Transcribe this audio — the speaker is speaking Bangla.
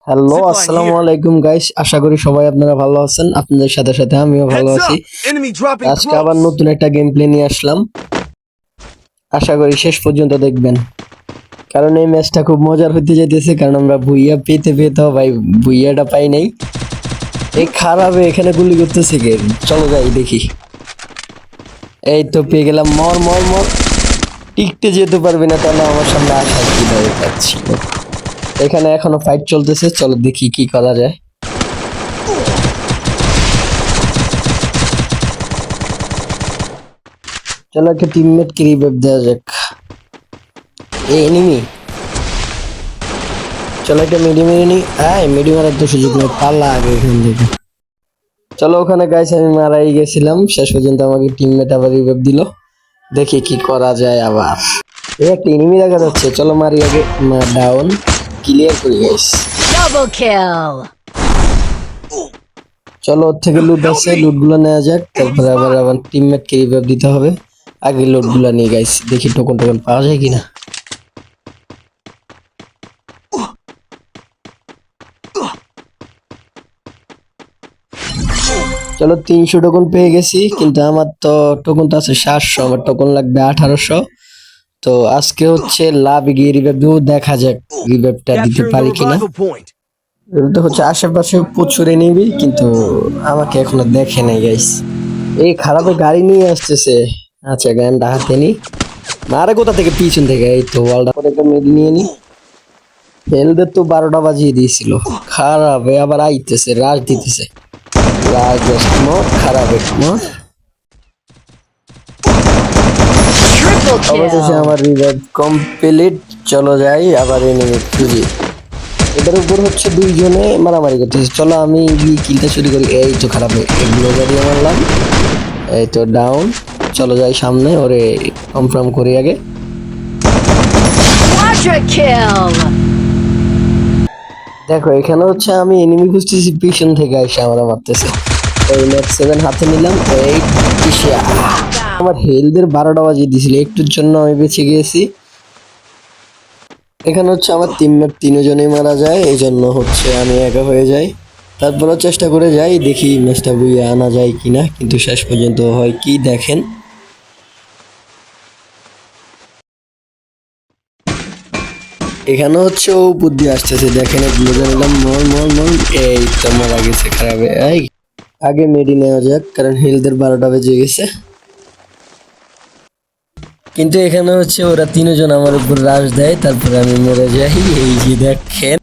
হ্যালো, Zipline আসসালামু here. আলাইকুম গাইস। আশা করি সবাই আপনারা ভালো আছেন। আপনাদের সাথে সাথে আমিও ভালো Heads আছি। up! Enemy dropping আজকে আবার close. নতুন একটা গেম প্লে নিয়ে আসলাম। আশা করি শেষ পর্যন্ত দেখবেন, কারণ এই ম্যাচটা খুব মজার হতে যাইতেছে। কারণ আমরা ভুইয়া পেতে পেতে ভাই ভুইয়াটা পাই নাই। এই খারাপে এখানে গুলি করতেছে কে? চলো যাই দেখি। এই তো পেয়ে গেলাম। মর মর মর। টিকতে যেতে পারবি না, তাহলে আমার সামনে আসার কি দরকার ছিল? এখানে এখনো ফাইট চলতেছে, চলো দেখি কি করা যায়। চলো একটা টিমমেট কে রিভাইভ দেওয়া যাক। এই এনিমি, চলো একটা মিডি মেরে নি। হ্যাঁ, মিডি মারার তো সুযোগ নেই, পাল্লা আগে এখান থেকে। চলো ওখানে গাইস আমি মারাই গেছিলাম, শেষ পর্যন্ত আমাকে টিমমেট আবার রিভাইভ দিল। দেখি কি করা যায় আবার। এই একটা এনিমি দেখা যাচ্ছে, চলো মারি আগে। ডাউন, ক্লিয়ার করি গাইস। Double kill! চলো ওর থেকে লুট আছে, লুট গুলো নেওয়া যাক, তারপরে আবার আমার টিমমেট কে রিভাইভ দিতে হবে। আগে লুট গুলো নিয়ে গাইস, দেখি টোকন টোকন পাওয়া যায় কিনা। চলো 300 টোকন পেয়ে গেছি, কিন্তু আমার তো টোকন তো আছে 700, আমার টোকন লাগবে 1800। তো আজকে হচ্ছে লাভ গিয়ে রিভাইভ দেবো, দেখা যাক রিভাইভটা দিতে Capturing the পারি কিনা। revival point. এটা তো হচ্ছে আশেপাশে প্রচুর নিবি, কিন্তু আমাকে এখনো দেখে নাই গাইস। এই খারাপের গাড়ি নিয়ে আসতেছে। আচ্ছা গানটা হাতে নি, মারে কোথা থেকে? পিছন থেকে। এই তো ওয়ালটা করে একটা মেডি নিয়ে নি। হেলদের তো 12টা বাজিয়ে দিয়েছিল। খারাপ আবার আইতেছে, রাজ দিতেছে। রাজ খারাপ মর। Triple অবশেষে kill! আমার রিভাইভ কমপ্লিট। চলো যাই আবার এনিমি খুঁজি। এটার উপর হচ্ছে দুইজনে মারামারি করতেছে। চলো আমি গিয়ে কিলটা চুরি করি। এই তো খারাপ, এগুলো গাড়িয়ে মারলাম। এই তো ডাউন। চলো যাই সামনে, ওরে কনফার্ম করি আগে। Quadra kill! দেখো এখানে হচ্ছে আমি এনিমি খুঁজতেছি, পিছন থেকে এসে আমরা মারতেছে। এই নেট 7 হাতে নিলাম। এই কিসা আমার হেলদের 12টা বাজিয়ে দিয়েছিল, একটুর জন্য আমি বেঁচে গিয়েছি। এখানে হচ্ছে আমার টিমমেট তিনজনেই মারা যায়, এই জন্য হচ্ছে আমি একা হয়ে যাই। তারপরও চেষ্টা করে যাই, দেখি ম্যাচটা বুইয়ে আনা যায় কিনা, কিন্তু শেষ পর্যন্ত হয় কি দেখেন। এখানে হচ্ছে ও বুদ্ধি আসতেছে, দেখেন এগুলো জানলাম। মল মল মল। এই তো মারা গেছে খারাপে। এই আগে মেডি নেওয়া যাক, কারণ হেলদের 12টা বেজে গেছে। কিন্তু এখানে হচ্ছে ওরা তিনজন আমার উপর রাশ দেয়, তারপরে আমি মরে যাই। এই যে দেখেন।